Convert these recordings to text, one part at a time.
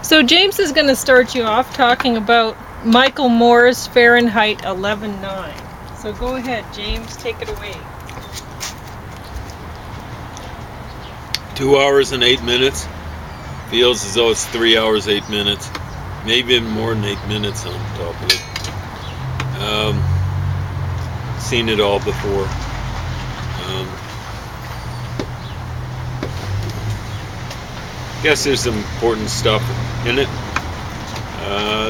So James is going to start you off talking about Michael Moore's Fahrenheit 11.9. So go ahead, James, take it away. 2 hours and 8 minutes. Feels as though it's 3 hours, 8 minutes. Maybe even more than 8 minutes on top of it. Seen it all before. Guess there's some important stuff in it.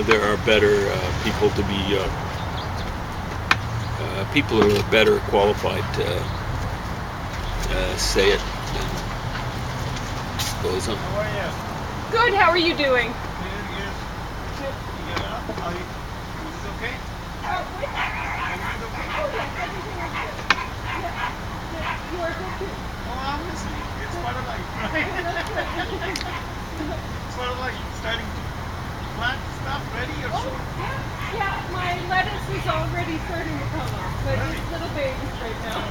There are better people to be people who are better qualified to say it. Goes on. How are you? Good, how are you doing? Good. You get up? Is this okay? Oh, obviously. It's part of life, right? It's part of life. Starting to plant stuff ready or so? Yeah, my lettuce is already starting to come up, but it's little babies right now.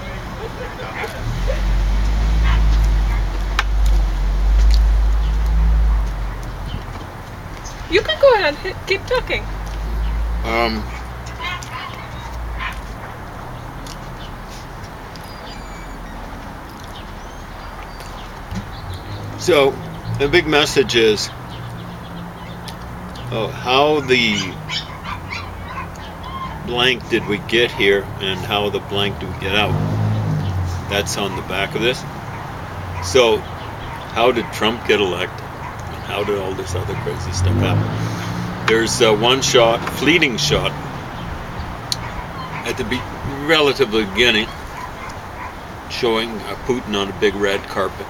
You can go ahead, keep talking. So the big message is how the blank did we get here and how the blank do we get out. That's on the back of this. So how did Trump get elected? And how did all this other crazy stuff happen? There's one shot, fleeting shot, at the relatively beginning, showing Putin on a big red carpet.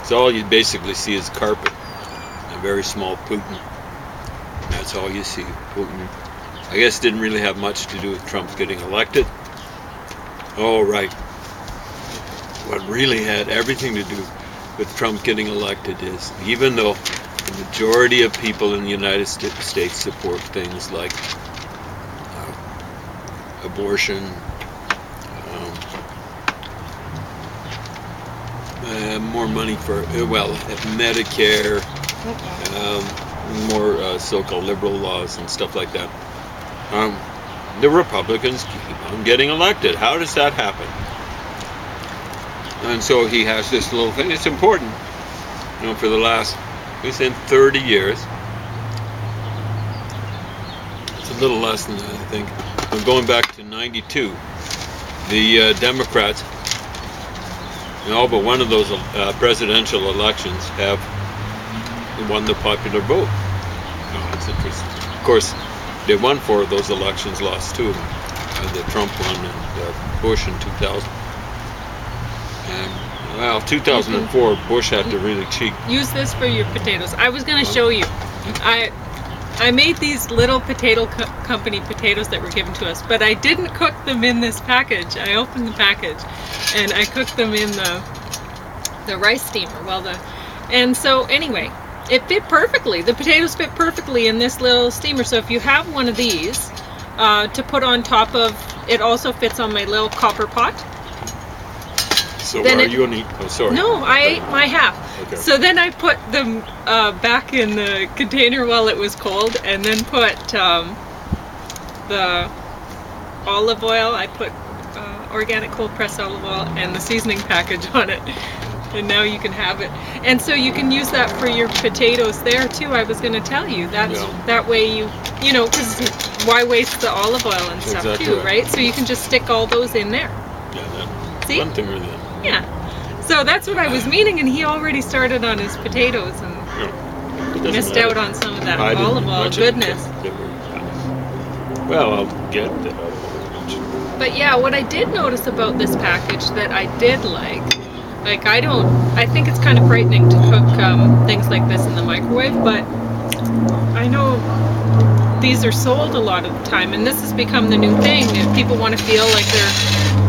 So all you basically see is carpet, a very small Putin. That's all you see, Putin. I guess it didn't really have much to do with Trump getting elected. Oh, right. What really had everything to do with Trump getting elected is, even though the majority of people in the United States support things like abortion, more money for, Medicare, more so-called liberal laws and stuff like that. The Republicans keep on getting elected. How does that happen? And so he has this little thing. It's important, for the last, within 30 years. It's a little less than that, I think. But going back to 92, the Democrats, but one of those presidential elections have won the popular vote. It's interesting. Of course, they won 4 of those elections, lost 2 of them. The Trump one and Bush in 2000. And 2004, Bush had to really cheat. Use this for your potatoes. I was going to show you. I made these little potato company potatoes that were given to us, but I didn't cook them in this package. I opened the package and I cooked them in the rice steamer. And so anyway, it fit perfectly. The potatoes fit perfectly in this little steamer. So if you have one of these to put on top of, it also fits on my little copper pot. So are you going to eat? Oh, sorry. No, I ate my half. Okay. So then I put them back in the container while it was cold, and then put the olive oil. I put organic cold pressed olive oil and the seasoning package on it. And now you can have it. And so you can use that for your potatoes there too. I was going to tell you. That way because why waste the olive oil and stuff exactly too, right? So you can just stick all those in there. Yeah, See? One thing or the other. Yeah. So that's what I was meaning, and he already started on his potatoes and missed out on some of that olive oil goodness. Well, I'll get that. But yeah, what I did notice about this package that I did like I think it's kind of frightening to cook things like this in the microwave, but I know these are sold a lot of the time, and this has become the new thing. If people want to feel like they're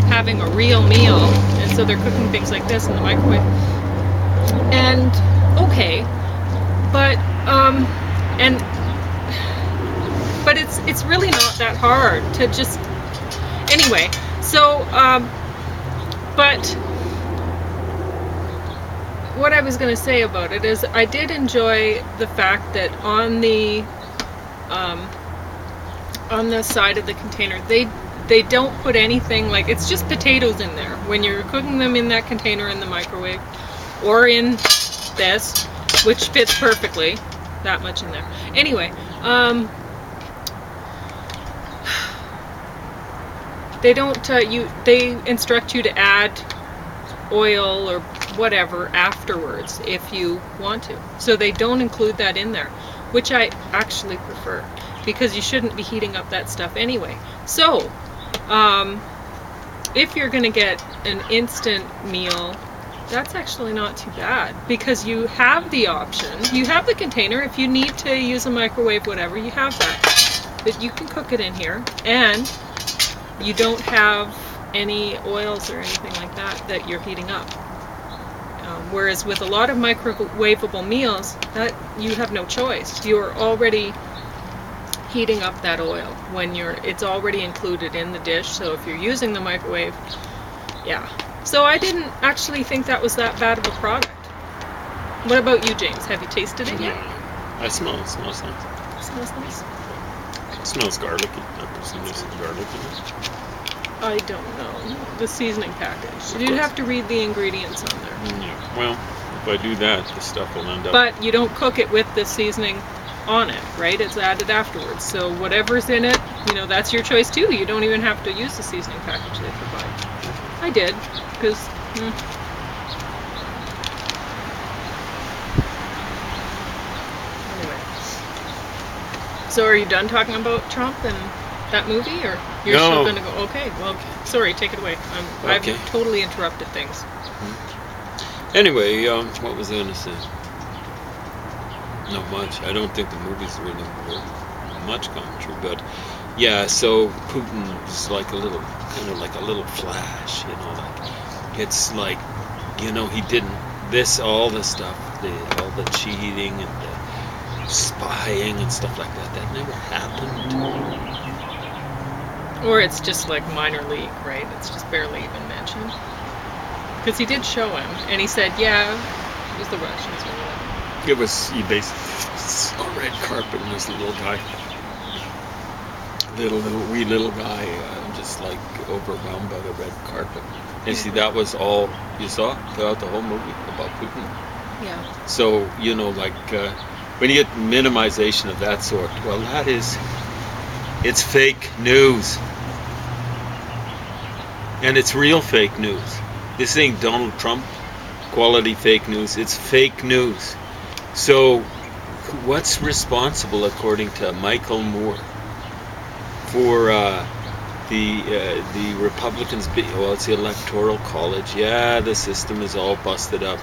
having a real meal, and so they're cooking things like this in the microwave. And okay, but it's really not that hard to just anyway. So but what I was going to say about it is I did enjoy the fact that on the side of the container they don't put anything, like, it's just potatoes in there when you're cooking them in that container in the microwave or in this, which fits perfectly, that much in there. Anyway, they don't they instruct you to add oil or whatever afterwards if you want to. So they don't include that in there, which I actually prefer, because you shouldn't be heating up that stuff anyway. So if you're going to get an instant meal, that's actually not too bad, because you have the option. You have the container. If you need to use a microwave, whatever, you have that. But you can cook it in here, and you don't have any oils or anything like that you're heating up. Whereas with a lot of microwavable meals, that you have no choice. You're already heating up that oil when it's already included in the dish. So if you're using the microwave, yeah. So I didn't actually think that was that bad of a product. What about you, James? Have you tasted it yet? Yeah. I smell it. Smells nice. It smells nice. It smells garlicky. There's some garlic in it. I don't know. The seasoning package. You'd have to read the ingredients on there. Yeah. Well, if I do that, the stuff will end up. But you don't cook it with the seasoning on it, right? It's added afterwards. So whatever's in it, that's your choice too. You don't even have to use the seasoning package they provide. I did, because anyway. So are you done talking about Trump and that movie, or you're still going to go? Okay, well, sorry, take it away. Okay. I've totally interrupted things. Anyway, what was I going to say? Not much. I don't think the movie's really much commentary, but yeah. So Putin is like kind of like a little flash, like it's like, he didn't all the stuff, all the cheating and the spying and stuff like that. That never happened. Or it's just like minor league, right? It's just barely even mentioned. Because he did show him, and he said, yeah, it was the Russians or whatever. It was, he basically saw a red carpet and this little guy, wee little guy, just like overwhelmed by the red carpet. And see, that was all you saw throughout the whole movie about Putin. Yeah. So, when you get minimization of that sort, well, it's fake news. And it's real fake news. This ain't Donald Trump quality fake news. It's fake news. So what's responsible, according to Michael Moore, for the Republicans? Well, it's the Electoral College. Yeah, the system is all busted up.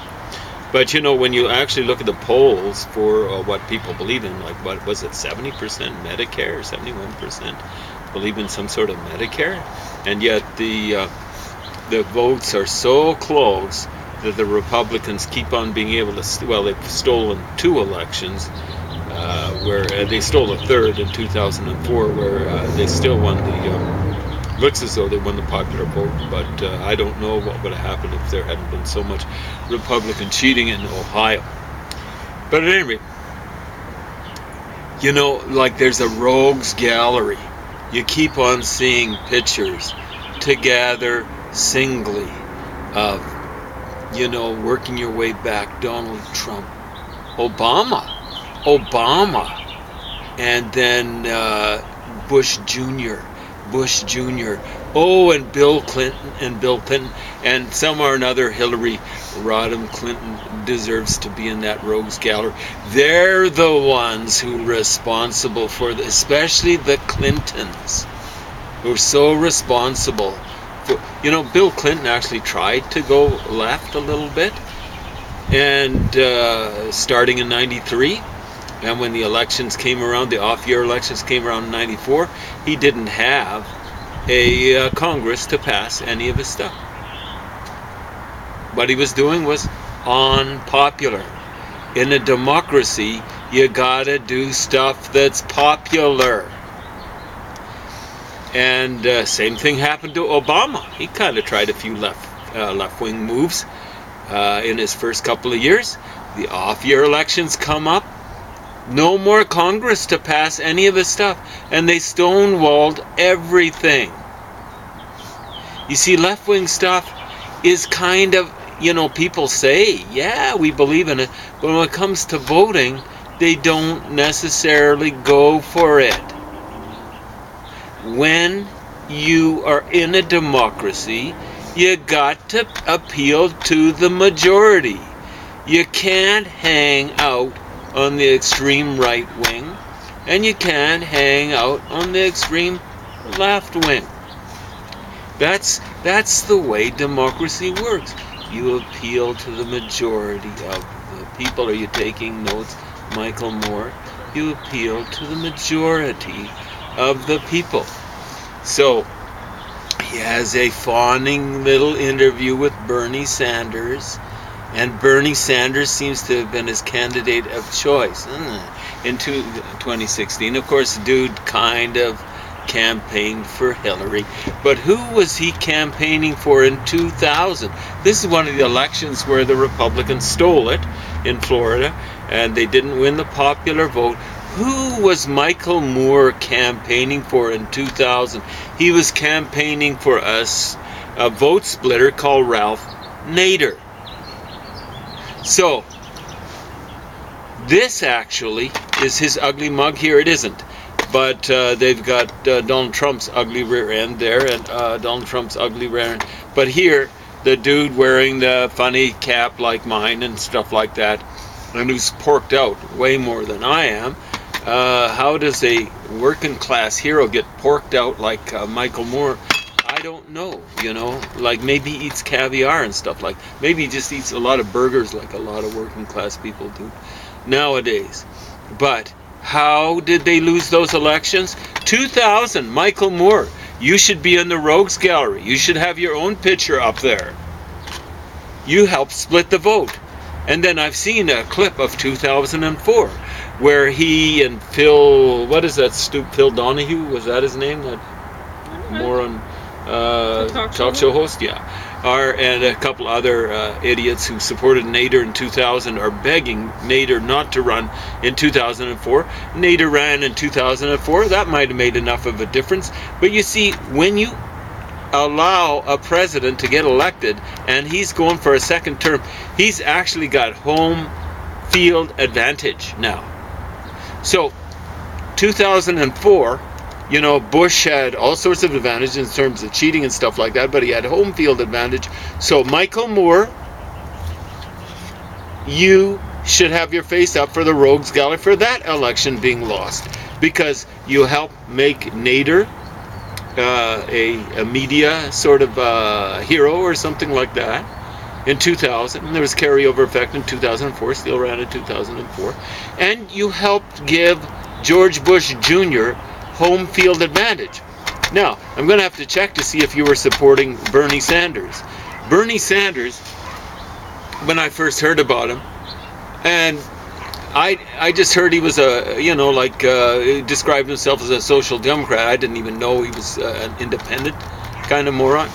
But when you actually look at the polls for what people believe in, like what was it, 70% Medicare, 71% believe in some sort of Medicare, and yet the votes are so close that the Republicans keep on being able to. Well, they've stolen 2 elections, where they stole a third in 2004, where they still won the. Looks as though they won the popular vote, but I don't know what would have happened if there hadn't been so much Republican cheating in Ohio. But at any rate, like there's a rogues gallery. You keep on seeing pictures together singly of, working your way back, Donald Trump, Obama, and then Bush Jr., and Bill Clinton, and some or another Hillary Rodham Clinton deserves to be in that rogues gallery. They're the ones who are responsible for especially the Clintons, who are so responsible for, Bill Clinton actually tried to go left a little bit, and starting in 93. And when the elections came around, the off-year elections came around in 94, he didn't have a Congress to pass any of his stuff. What he was doing was unpopular. In a democracy, you gotta do stuff that's popular. And same thing happened to Obama. He kind of tried a few left-wing moves. in his first couple of years. The off-year elections come up. No more Congress to pass any of his stuff. And they stonewalled everything. You see, left-wing stuff is kind of, people say, yeah, we believe in it. But when it comes to voting, they don't necessarily go for it. When you are in a democracy, you got to appeal to the majority. You can't hang out on the extreme right wing, and you can't hang out on the extreme left wing. That's the way democracy works. You appeal to the majority of the people. Are you taking notes, Michael Moore? You appeal to the majority of the people. So he has a fawning little interview with Bernie Sanders, and Bernie Sanders seems to have been his candidate of choice in 2016. Of course, the dude kind of campaigned for Hillary, but who was he campaigning for in 2000? This is one of the elections where the Republicans stole it in Florida, and they didn't win the popular vote. Who was Michael Moore campaigning for in 2000? He was campaigning for a vote splitter called Ralph Nader. So, this actually is his ugly mug. Here it isn't. But they've got Donald Trump's ugly rear end there, and Donald Trump's ugly rear end. But here, the dude wearing the funny cap like mine and stuff like that, and who's porked out way more than I am. How does a working class hero get porked out like Michael Moore? I don't know, like maybe he eats caviar and stuff like, maybe he just eats a lot of burgers like a lot of working class people do nowadays. But how did they lose those elections? 2000, Michael Moore, you should be in the Rogues Gallery. You should have your own picture up there. You helped split the vote. And then I've seen a clip of 2004 where he and Phil, what is that, Phil Donahue, was that his name? That moron talk show host? Yeah. And a couple other idiots who supported Nader in 2000 are begging Nader not to run in 2004. Nader ran in 2004. That might have made enough of a difference. But you see, when you allow a president to get elected and he's going for a second term, he's actually got home field advantage now. So 2004, Bush had all sorts of advantages in terms of cheating and stuff like that, but he had home field advantage. So Michael Moore, you should have your face up for the Rogues Gallery for that election being lost, because you helped make Nader a media sort of hero or something like that in 2000. And there was carryover effect in 2004, still ran in 2004. And you helped give George Bush Jr. home field advantage. Now, I'm going to have to check to see if you were supporting Bernie Sanders. Bernie Sanders, when I first heard about him, and I just heard he was described himself as a social democrat. I didn't even know he was an independent kind of moron.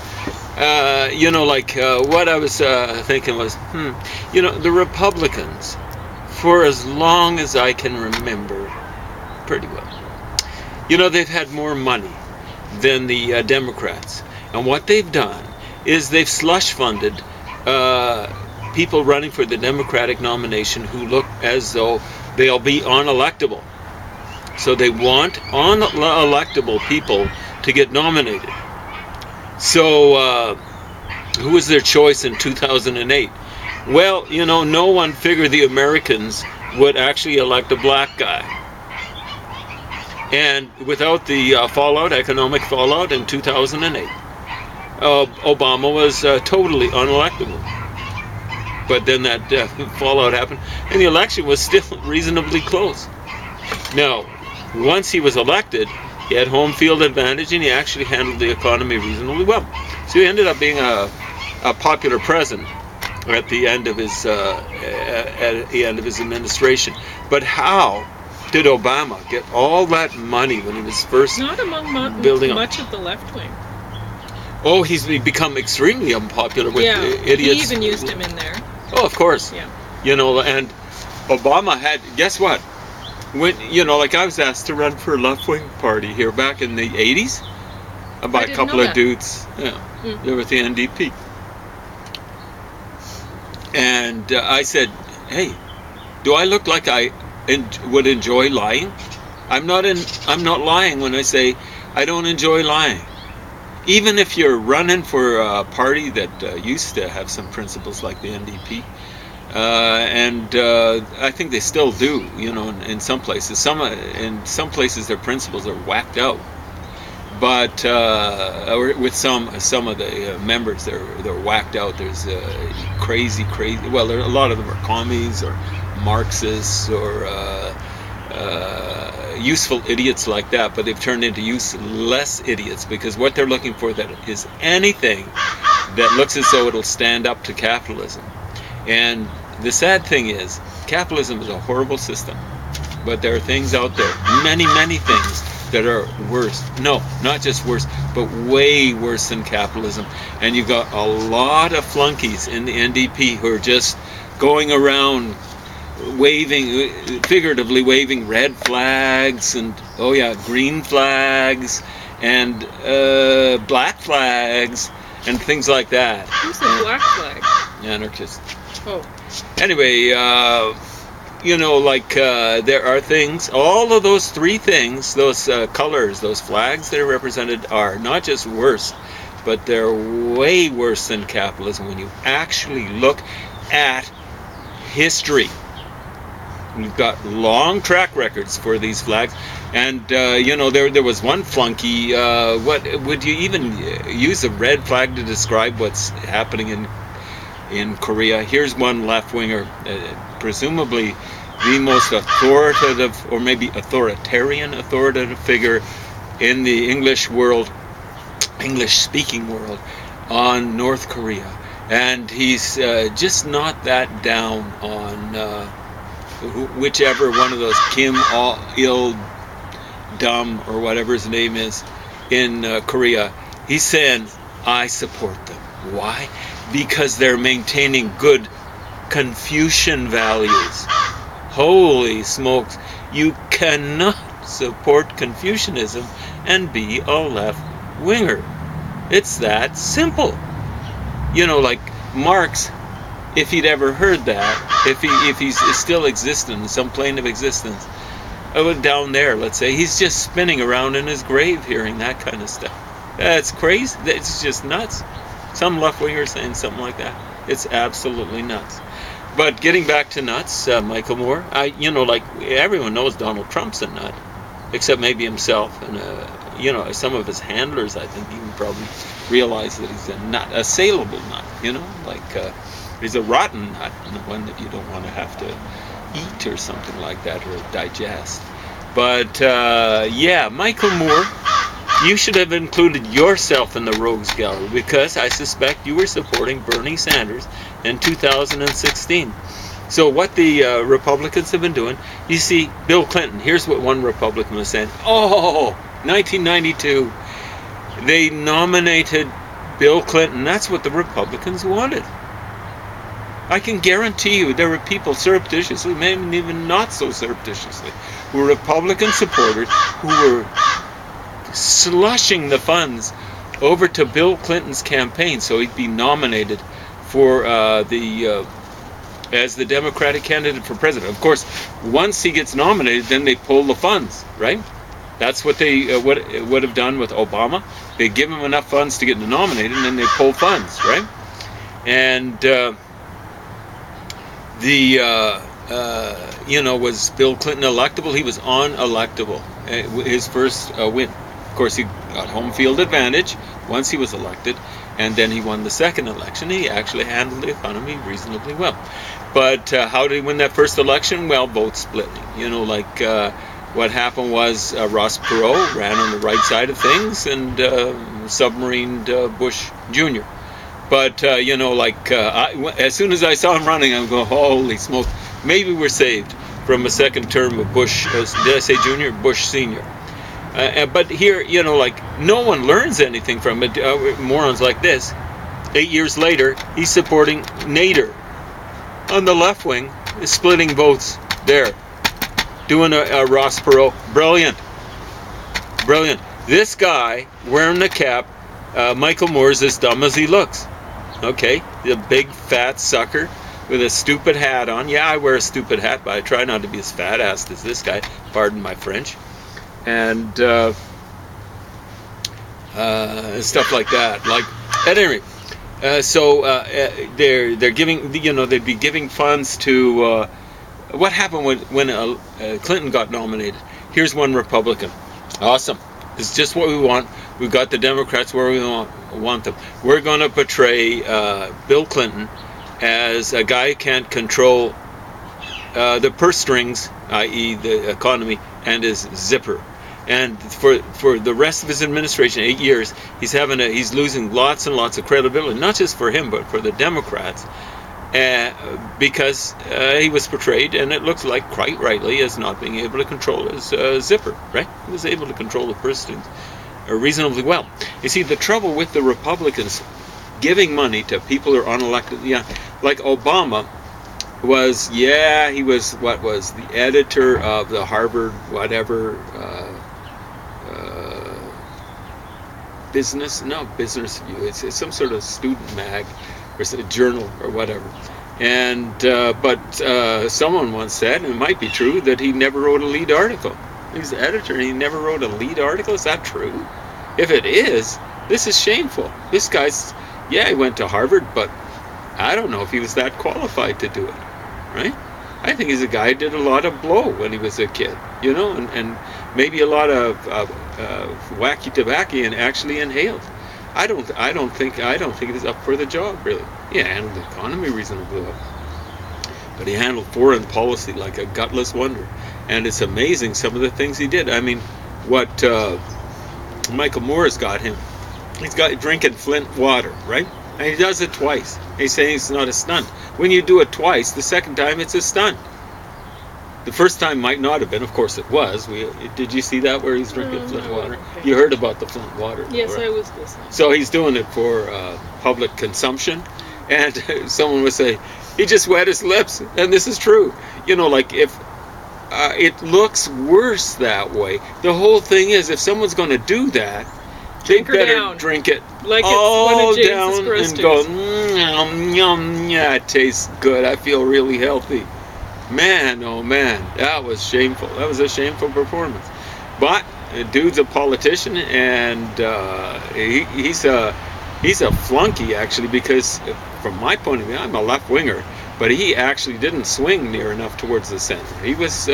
What I was thinking was, the Republicans, for as long as I can remember, pretty well, they've had more money than the Democrats. And what they've done is they've slush funded people running for the Democratic nomination who look as though they'll be unelectable. So they want unelectable people to get nominated. So who was their choice in 2008? Well, no one figured the Americans would actually elect a black guy. And without the economic fallout in 2008, Obama was totally unelectable. But then that fallout happened, and the election was still reasonably close. Now, once he was elected, he had home field advantage, and he actually handled the economy reasonably well. So he ended up being a popular president at the end of his administration. But how did Obama get all that money when he was first not among building much of the left wing? Oh, he's become extremely unpopular with idiots. He even used him in there. Oh, of course. Yeah. You know, and Obama had, guess what? When, you know, like I was asked to run for a left-wing party here back in the 80s by a couple of dudes. Yeah, they were with the NDP. And I said, hey, do I look like I would enjoy lying? I'm not lying when I say I don't enjoy lying. Even if you're running for a party that used to have some principles like the NDP, and I think they still do, you know, in some places. In some places their principles are whacked out. But with some of the members, they're whacked out. There's crazy. Well, a lot of them are commies or Marxists or useful idiots like that. But they've turned into useless idiots because what they're looking for is anything that looks as though it'll stand up to capitalism. And the sad thing is, capitalism is a horrible system. But there are things out there, many things, that are worse. No, not just worse, but way worse than capitalism. And you've got a lot of flunkies in the NDP who are just going around figuratively waving red flags and, green flags and black flags and things like that. Who's the black flag? Anarchists. Oh. Anyway, you know, like there are things, all of those three things, those colors, those flags that are represented are not just worse, but they're way worse than capitalism when you actually look at history. We've got long track records for these flags, and you know, there was one flunky. What would you even use a red flag to describe what's happening in Korea? Here's one left-winger, presumably the most authoritative, or maybe authoritative figure in the English-speaking world on North Korea, and he's just not that down on whichever one of those Kim Il-dum or whatever his name is in Korea. He's saying, I support them. Why? Because they're maintaining good Confucian values. Holy smokes, you cannot support Confucianism and be a left-winger. It's that simple. You know, like Marx, if he'd ever heard that, if he's still existent in some plane of existence, down there, let's say, he's just spinning around in his grave hearing that kind of stuff. That's crazy. It's just nuts. Some left-winger saying something like that. It's absolutely nuts. But getting back to nuts, Michael Moore, you know, like everyone knows Donald Trump's a nut, except maybe himself, and you know, some of his handlers, I think, even probably realize that he's a nut, a saleable nut. You know, like he's a rotten nut, and one that you don't want to have to eat or something like that, or digest. But yeah, Michael Moore, you should have included yourself in the rogues gallery, because I suspect you were supporting Bernie Sanders in 2016. So what the Republicans have been doing, you see, Bill Clinton, here's what one Republican was saying. Oh, 1992, they nominated Bill Clinton. That's what the Republicans wanted. I can guarantee you there were people surreptitiously, maybe even not so surreptitiously, who were Republican supporters who were slushing the funds over to Bill Clinton's campaign so he'd be nominated for as the Democratic candidate for president. Of course, once he gets nominated, then they pull the funds, right? That's what they would have done with Obama. They give him enough funds to get nominated, and then they pull funds, right? And you know, was Bill Clinton electable? He was unelectable. His first win. Of course, he got home field advantage once he was elected, and then he won the second election. He actually handled the economy reasonably well. But how did he win that first election? Well, vote splitting. You know, like what happened was Ross Perot ran on the right side of things and submarined Bush Jr. But, you know, like as soon as I saw him running, I'm going, holy smoke, maybe we're saved from a second term of Bush, did I say Jr.? Bush Sr. But here, you know, like, no one learns anything from it. Morons like this. 8 years later, he's supporting Nader on the left wing, is splitting votes there, doing a Ross Perot. Brilliant. Brilliant. This guy wearing the cap, Michael Moore's as dumb as he looks. Okay, the big fat sucker with a stupid hat on. Yeah, I wear a stupid hat, but I try not to be as fat-assed as this guy. Pardon my French. And stuff like that. Like, at any rate, they're giving, you know, they'd be giving funds to. What happened when Clinton got nominated? Here's one Republican. Awesome. This is just what we want. We've got the Democrats where we want them. We're going to portray Bill Clinton as a guy who can't control the purse strings, i.e. the economy, and his zipper. And for the rest of his administration, 8 years, he's losing lots and lots of credibility, not just for him, but for the Democrats, because he was portrayed, and it looks like quite rightly, as not being able to control his zipper, right? He was able to control the purse strings reasonably well. You see, the trouble with the Republicans giving money to people who are unelected, yeah, like Obama was, yeah, he was, what was, the editor of the Harvard whatever, business review. It's some sort of student mag or a journal or whatever. And but someone once said, and it might be true, that he never wrote a lead article. He's the editor and he never wrote a lead article. Is that true? If it is, this is shameful. This guy's, yeah, he went to Harvard, but I don't know if he was that qualified to do it, right? I think he's a guy who did a lot of blow when he was a kid, you know, and maybe a lot of wacky tobacco and actually inhaled. I don't think he's up for the job, really. He handled the economy reasonably well, but he handled foreign policy like a gutless wonder. And it's amazing some of the things he did. I mean, what Michael Moore has got him. He's got drinking Flint water, right? And he does it twice. He's saying it's not a stunt. When you do it twice, the second time it's a stunt. The first time might not have been. Of course it was. Did you see that where he's drinking Flint water? Okay. You heard about the Flint water. Yes, right? I was listening. So he's doing it for public consumption. And someone would say, he just wet his lips. And this is true. You know, like if it looks worse that way. The whole thing is, if someone's going to do that, they better down. drink it Like it's all one of James's down groceries. and go, yum, yum, yeah, it tastes good. I feel really healthy. Man, oh man, that was shameful. That was a shameful performance. But the dude's a politician, and he's a flunky, actually, because from my point of view, I'm a left winger, but he actually didn't swing near enough towards the center. He was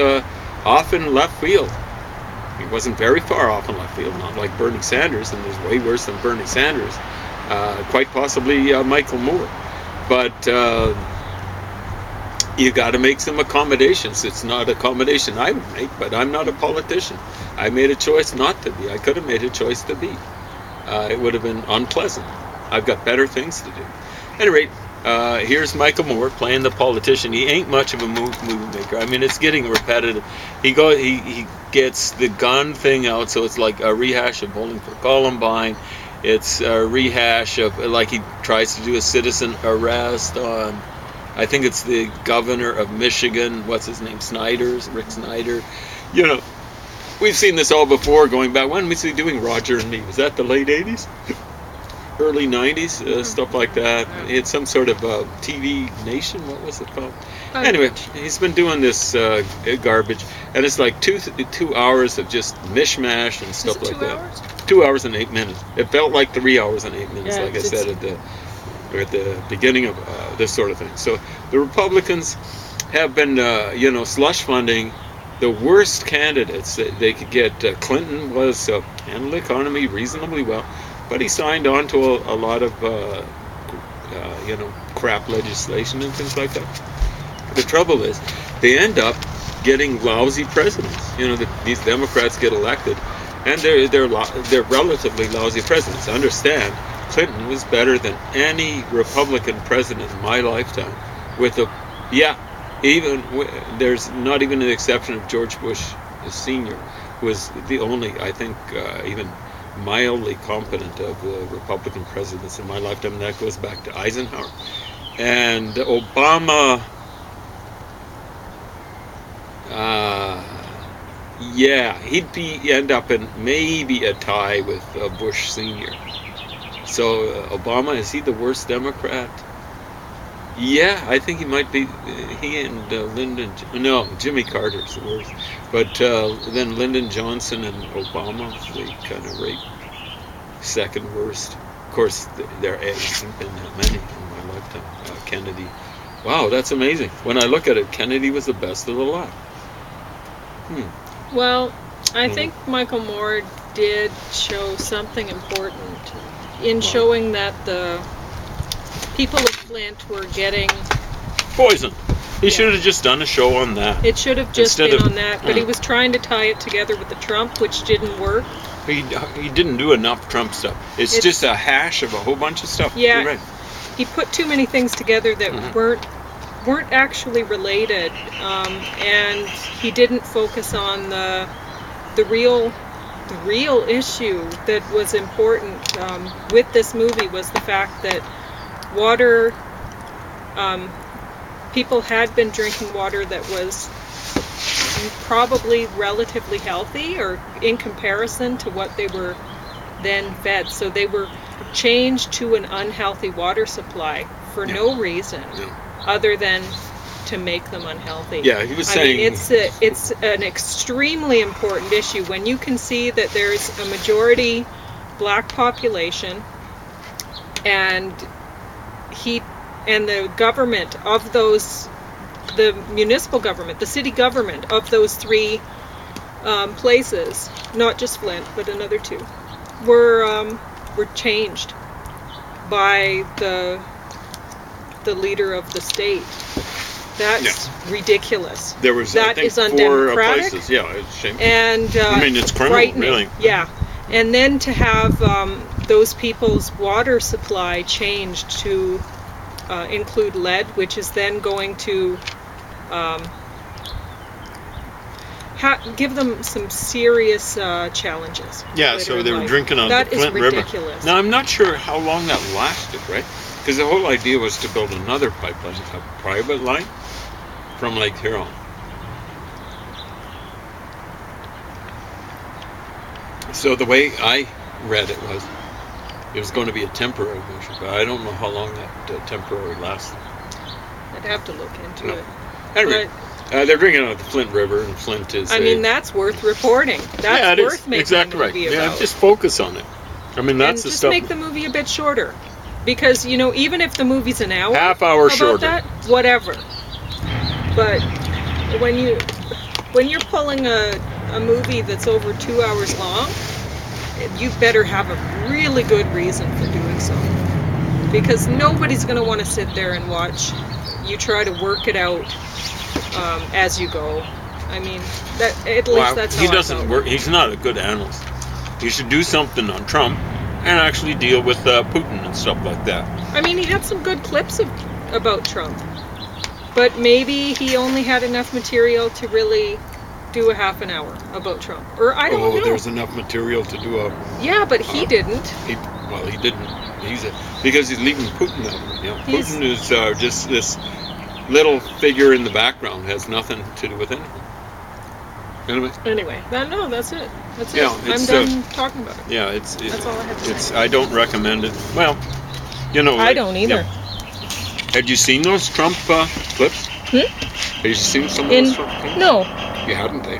off in left field. He wasn't very far off in left field, not like Bernie Sanders, and there's way worse than Bernie Sanders, quite possibly Michael Moore. But you got to make some accommodations. It's not an accommodation I would make, but I'm not a politician. I made a choice not to be. I could have made a choice to be. It would have been unpleasant. I've got better things to do. At any rate, here's Michael Moore playing the politician. He ain't much of a movie maker. I mean, it's getting repetitive. He gets the gun thing out, so it's like a rehash of Bowling for Columbine. It's a rehash of, like, he tries to do a citizen arrest on, I think it's the governor of Michigan. What's his name? Rick Snyder. You know, we've seen this all before, going back. When was he doing Roger and Me? Was that the late 80s? Early 90s? Stuff like that. He had some sort of TV Nation. What was it called? Anyway, he's been doing this garbage, and it's like two hours of just mishmash and stuff like that. Hours? 2 hours and 8 minutes. It felt like 3 hours and 8 minutes, Yeah, like I said at the beginning of this sort of thing. So the Republicans have been, slush funding the worst candidates that they could get. Clinton was handled the economy reasonably well, but he signed on to a lot of, crap legislation and things like that. The trouble is, they end up getting lousy presidents. You know, these Democrats get elected, and they're relatively lousy presidents. Understand, Clinton was better than any Republican president in my lifetime. There's not even an exception of George Bush Sr., was the only, I think, even mildly competent of the Republican presidents in my lifetime. And that goes back to Eisenhower. And Obama, he'd end up in maybe a tie with Bush Sr. So Obama, is he the worst Democrat? Yeah, I think he might be. He and Jimmy Carter's the worst. But then Lyndon Johnson and Obama, they kind of rate second worst. Of course, there hasn't been that many in my lifetime. Kennedy. Wow, that's amazing. When I look at it, Kennedy was the best of the lot. Well, I think Michael Moore did show something important in showing that the people of Flint were getting poison. He should have just done a show on that. It should have just Instead been of- on that, but he was trying to tie it together with the Trump, which didn't work. He didn't do enough Trump stuff. It's just a hash of a whole bunch of stuff. Yeah. You're right. He put too many things together that weren't actually related, and he didn't focus on the real issue that was important with this movie was the fact that water, people had been drinking water that was probably relatively healthy or in comparison to what they were then fed. So they were changed to an unhealthy water supply for no reason other than to make them unhealthy. Yeah, he was saying it's an extremely important issue when you can see that there's a majority black population, and the government of those, the municipal government, the city government of those three places, not just Flint but another two, were changed by the leader of the state. That's ridiculous. there was, I That think, is 4 undemocratic. places. Yeah, it's shameful. And I mean, it's criminal, frightening. really. Yeah, and then to have those people's water supply changed to include lead, which is then going to give them some serious challenges. Yeah, later so in they were life. drinking on That the is Flint River. ridiculous. Now, I'm not sure how long that lasted, right? Because the whole idea was to build another pipeline, a private line from Lake Huron. So the way I read it was going to be a temporary measure, but I don't know how long that temporary lasted. I'd have to look into No. it. Anyway, they're drinking out of the Flint River, and Flint is. I mean, that's worth reporting. That's it worth is. making Exactly a right. movie Yeah, about. just focus on it. I mean, that's and the just stuff. make the movie a bit shorter, because even if the movie's an hour, Half hour about shorter. that, whatever. But when you're pulling a movie that's over 2 hours long, you better have a really good reason for doing so, because nobody's going to want to sit there and watch you try to work it out as you go. I mean, that's how he I doesn't felt. work. He's not a good analyst. He should do something on Trump and actually deal with Putin and stuff like that. I mean, he had some good clips about Trump, but maybe he only had enough material to really do a half an hour about Trump, or I don't know. There's enough material to do a. Yeah, but he didn't. He didn't. Because he's leaving Putin out. You know, Putin is just this little figure in the background, has nothing to do with anything. Anyway, That's it. That's Yeah, it. I'm it's, done talking about it. yeah, That's all I have to say. I don't recommend it. Well, I don't either. yeah. Had you seen those Trump clips? Have you seen some of those Trump clips? No. You hadn't, eh?